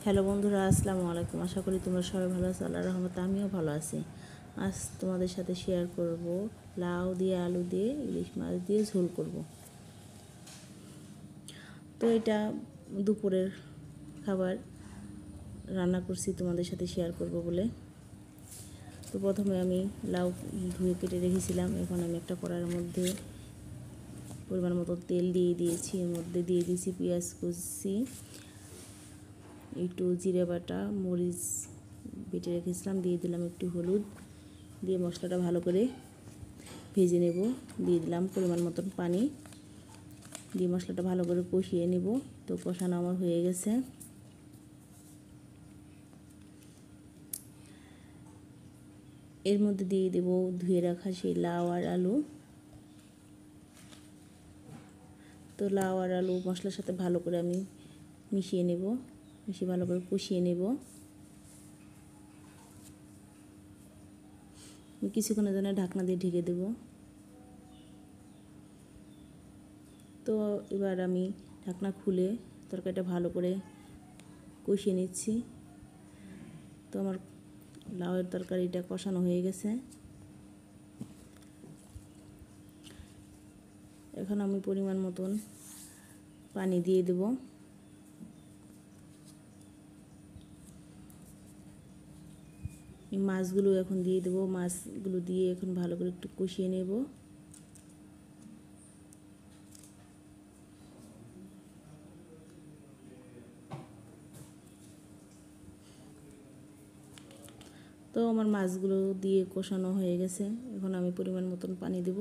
Hello বন্ধুরা, আসসালামু আলাইকুম। আশা করি তোমরা সবাই ভালো আছো। আল্লাহর রহমতে আমিও ভালো আছি। আজ তোমাদের সাথে শেয়ার করব লাউ দিয়ে আলু দিয়ে ইলিশ মাছ দিয়ে ঝোল করব। তো এটা দুপুরের খাবার রান্না করছি তোমাদের সাথে শেয়ার করব বলে। তো প্রথমে আমি লাউ ধুয়ে কেটে রেখেছিলাম। এখন আমি একটা কড়াইয়ের মধ্যে পরিমাণ মতো তেল দিয়ে দিয়েছি। এর মধ্যে দিয়ে দিয়েছি পেঁয়াজ কুচি, একটু জিরে বাটা, মরিচ বেটে রেখেছিলাম, দিয়ে দিলাম একটু হলুদ, দিয়ে মশলাটা ভালো করে ভেজে নেব। দিয়ে দিলাম পরিমাণ মতন পানি, দিয়ে মশলাটা ভালো করে কষিয়ে নেব। তো কষানো আমার হয়ে গেছে। এর মধ্যে দিয়ে দেব ধুয়ে রাখা সেই লাউ আর আলু। তো লাউ আর আলু মশলার সাথে ভালো করে আমি মিশিয়ে নেব, মিশিয়ে ভালো করে কষিয়ে নেব। কিছুক্ষণের জন্য ঢাকনা দিয়ে ঢেকে দেব। তো এবার আমি ঢাকনা খুলে তরকারিটা ভালো করে কষিয়ে নিচ্ছি। তো আমার লাউয়ের তরকারিটা কষানো হয়ে গেছে। এখন আমি পরিমাণ মতন পানি দিয়ে দেব। মাছগুলো এখন দিয়ে দেব। মাছগুলো দিয়ে এখন ভালো করে একটু কষিয়ে নেব। তো আমার মাছগুলো দিয়ে কষানো হয়ে গেছে। এখন আমি পরিমাণ মতন পানি দেব।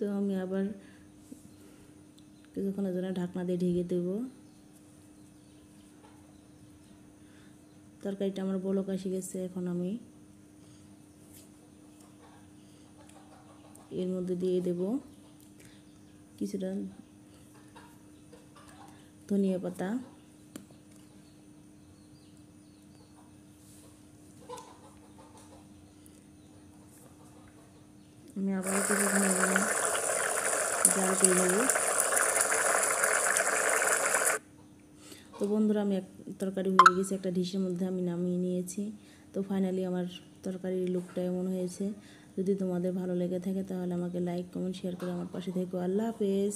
তো আমি আবার কিছুক্ষণের জন্য ঢাকনা দিয়ে ঢেকে দেব। তরকারিটা আমার বলক এসে গেছে। এখন আমি এর মধ্যে দিয়ে দেব কিছুটা ধনিয়া পাতা, আমি আবার কিছুক্ষণের জন্য জাল করে নেব। তো বন্ধুরা, আমি তরকারি হয়ে গেছে, একটা ডিশের মধ্যে আমি নামিয়ে নিয়েছি। তো ফাইনালি আমার তরকারির লুকটা এমন হয়েছে। যদি তোমাদের ভালো লেগে থাকে তাহলে আমাকে লাইক, কমেন্ট, শেয়ার করে আমার পাশে থেকো। আল্লাহ হাফেজ।